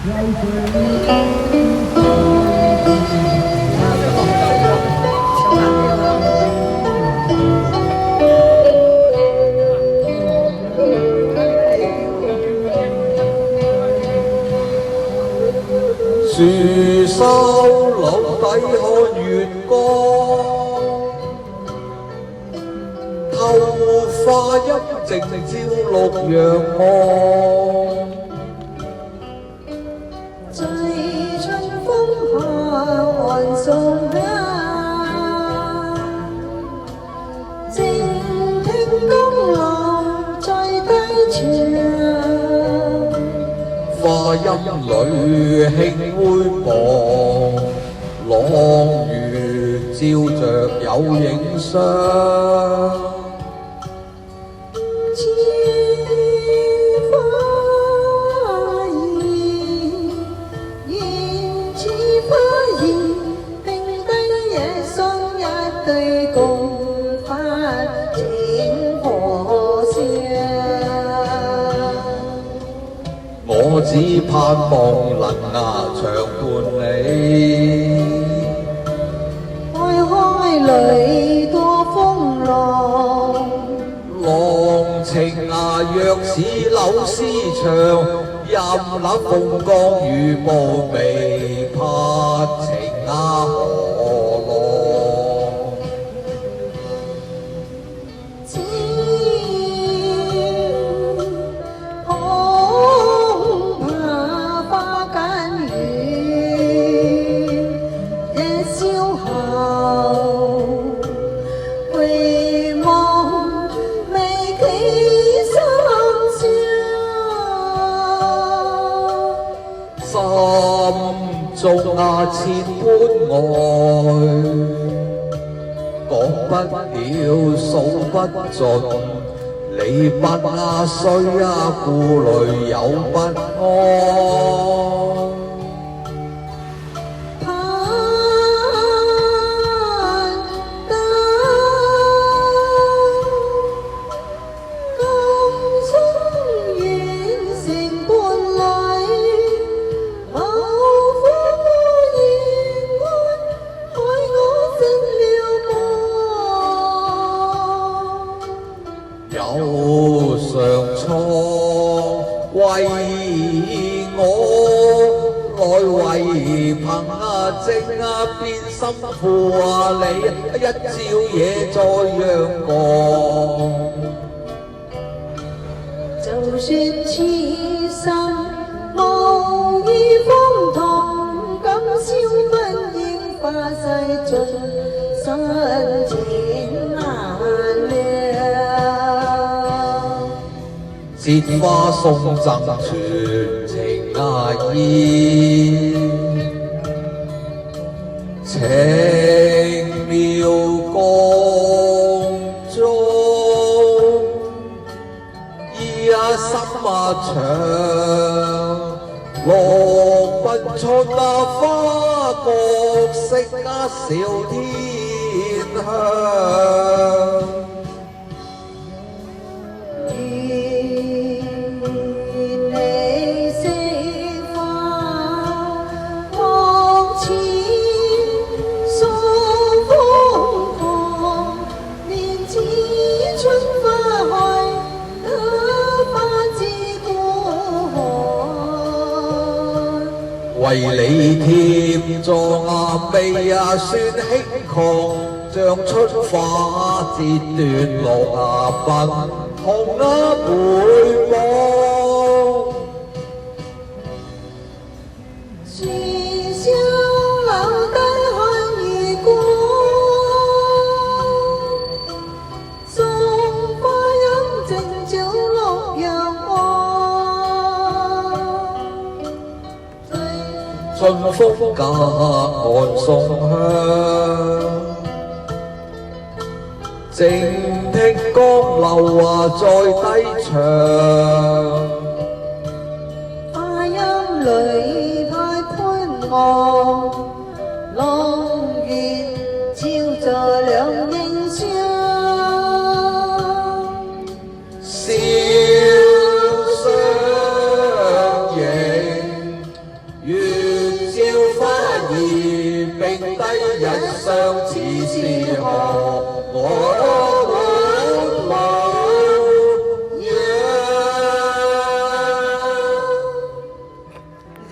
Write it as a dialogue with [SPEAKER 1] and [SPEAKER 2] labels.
[SPEAKER 1] 樹梢柳底看月光，透花陰靜照綠陽光。
[SPEAKER 2] 醉春風下寒送靜聽江浪在低唱。
[SPEAKER 1] 花陰裏輕灰薄，朗月照着有影相。
[SPEAKER 2] 似花兒，現似花兒，並低野送一對共發展火燒。
[SPEAKER 1] 我只盼望能長伴你，
[SPEAKER 2] 開開裏多風浪。
[SPEAKER 1] 浪情若似柳絲長，任那風光雨暴未拍情河浪。
[SPEAKER 2] 恐怕花間雨，夜宵後回望未企心上。
[SPEAKER 1] 心中千般愛，講不了數不盡，離別雖顧慮有不安。
[SPEAKER 2] 盼得今生完成伴侶，無負言愛，害我成了夢。
[SPEAKER 1] 有上蒼為我來為憑證變心負你，一朝夜在陽光。
[SPEAKER 2] 就算此生無意風同，今宵不應化世盡身前難料。
[SPEAKER 1] 折花送贈傳情意，情妙共鍾。心長，浪奔出花角色小天香。為你添壯美算輕狂，像出花折斷落奔紅背膀。
[SPEAKER 2] 樹梢留低看月光，送花陰靜照綠陽光。
[SPEAKER 1] 春風隔岸送香，靜聽江流在低唱。
[SPEAKER 2] 花陰裏太寬昂，朗月照着兩影相。
[SPEAKER 1] 笑相迎，而並低日相似是何？